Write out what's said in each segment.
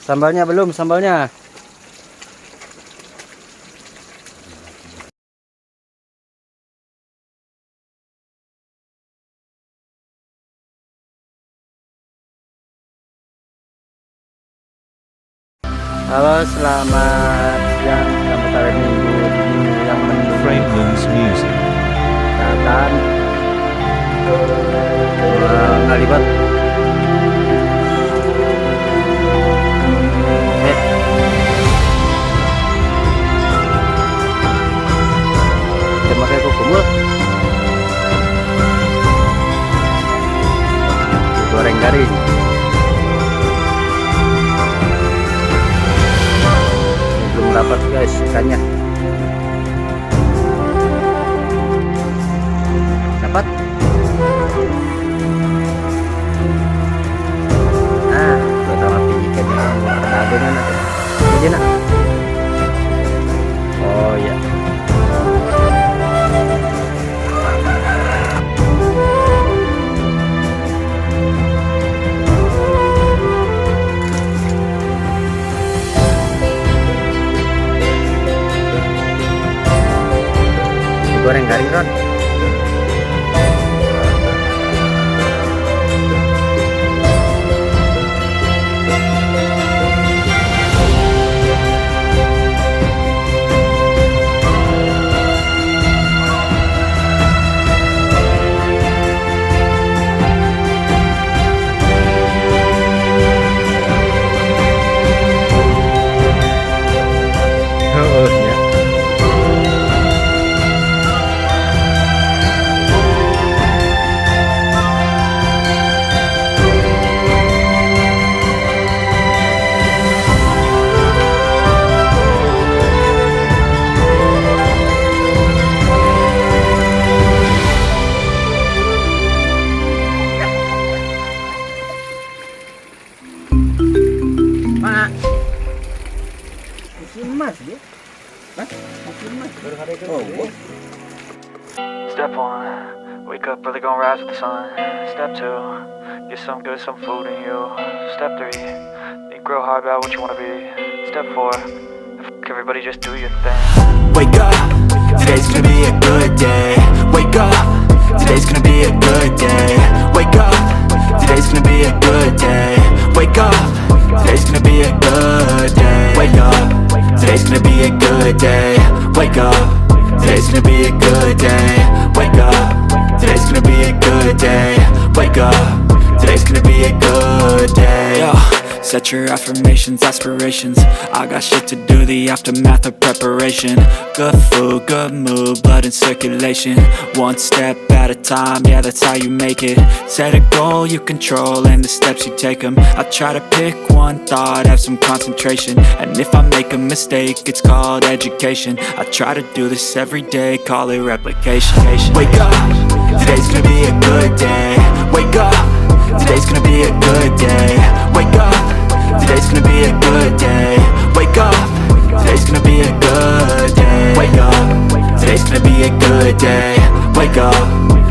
Sambalnya belum, sambalnya. Halo, selamat siang, selamat hari Minggu yang mendukung Franklin's Music. kesehatan. Ngalibat. Pakai kukumul. Goreng garing. Belum dapat guys ikannya. Dapat. Nah, kita rapi ikannya. Ada adonan ada. Jadi nak. Oh ya. Goreng garing Ron. Step one, wake up early, gonna rise with the sun. Step two, get some good, some food in you. Step three, think real hard about what you wanna be. Step four, everybody just do your thing. Wake up, today's gonna be a good day. Wake up, today's gonna be a good day. Wake up, today's gonna be a good day. Wake up, today's gonna be a good day. Wake up, today's gonna be a good day. Wake up, today's gonna be a good day. Wake up, today's gonna be a good day. Wake up, today's gonna be a good day. Yo, set your affirmations, aspirations. I got shit to do, the aftermath of preparation. Good food, good mood, blood in circulation. One step at a time, yeah, that's how you make it. Set a goal you control and the steps you take them. I try to pick one thought, have some concentration. And if I make a mistake, it's called education. I try to do this every day, call it replication. Wake up, today's gonna be a good day. Wake up, today's gonna be a good day. Wake up, today's gonna be a good day. Wake up, today's gonna be a good day. Wake up, today's gonna be a good day. Wake up,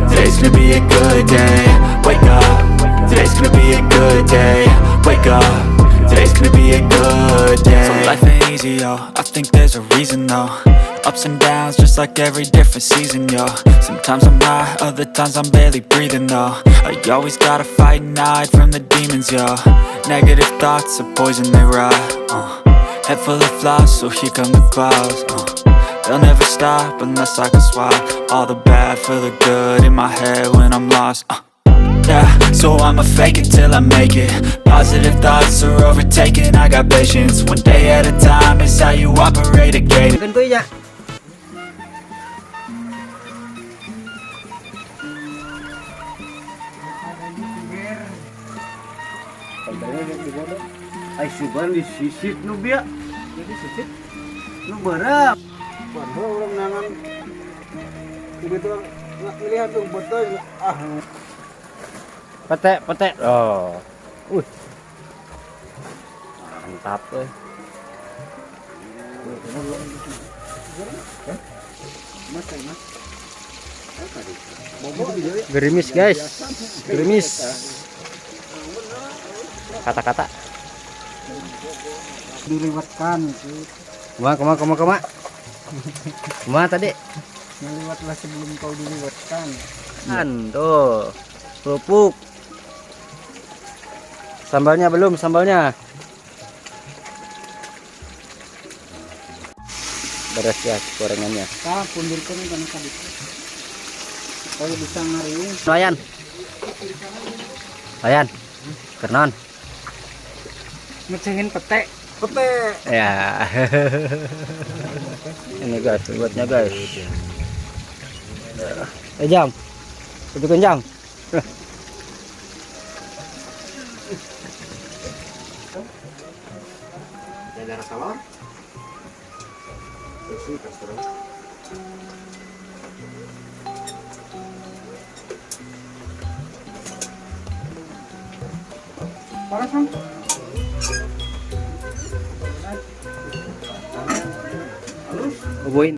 today's gonna be a good day. Wake up, today's gonna be a good day. Wake up, today's gonna be a good day. So life ain't easy, yo, I think there's a reason though. Ups and downs, just like every different season, yo. Sometimes I'm high, other times I'm barely breathing, though. I always gotta fight and hide from the demons, yo. Negative thoughts are poison, they rot. Head full of flies, so here come the clouds. They'll never stop unless I can swap all the bad for the good in my head when I'm lost. Yeah, so I'ma fake it till I make it. Positive thoughts are overtaken, I got patience. One day at a time is how you operate a gate. Ay suban disisit nu biak. Jadi sisit nu barang. Padahal orang nangan begitu lihat tuh betul Petek. Oh. Mantap euy. Gerimis guys. Gerimis. Kata-kata. Dilewatkan itu. Kemana tadi? Melewatlah sebelum kau dilewatkan. Kan tuh kerupuk. Sambalnya belum, sambalnya beres ya gorengannya. Pundirkan kan tadi. Kalau bisa ngariung. Layan kernon Ngecengin pete. ya. Ini guys buatnya guys. Jam tunjukin jam. Daerah salon. Panas kan? Hubungin.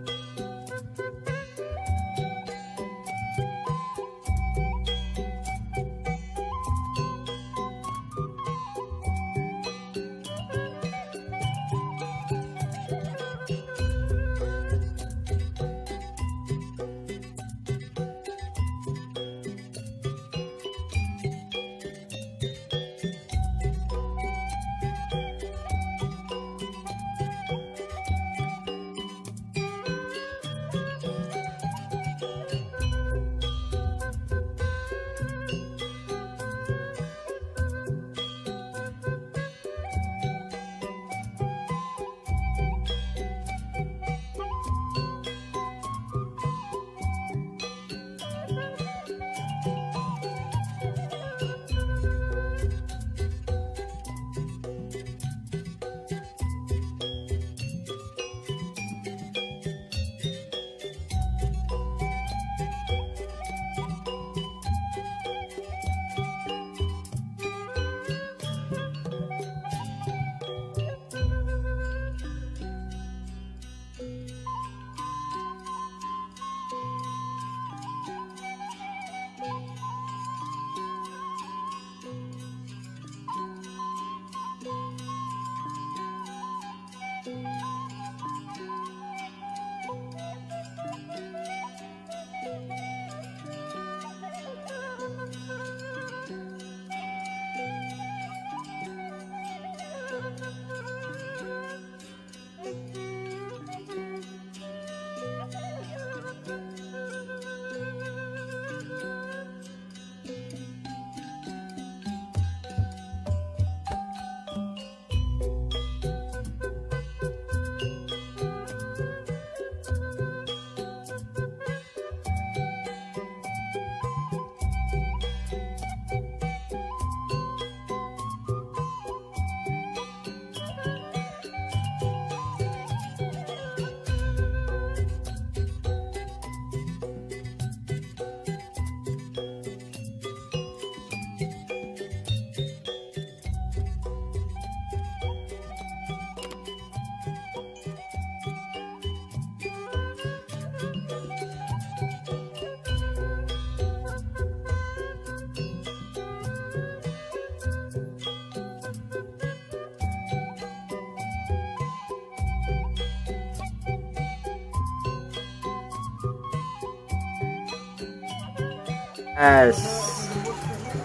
Guys,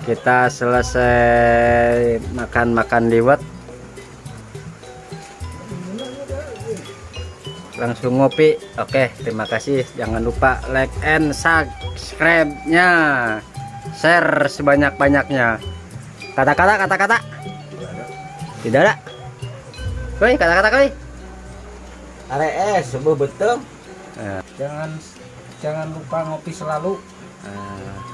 kita selesai makan liwet, langsung ngopi. Oke, terima kasih. Jangan lupa like and subscribe-nya, share sebanyak-banyaknya. Kata-kata tidak ada. Koi, kata-kata koi. Sebuah betul. Nah. Jangan lupa ngopi selalu. Nah.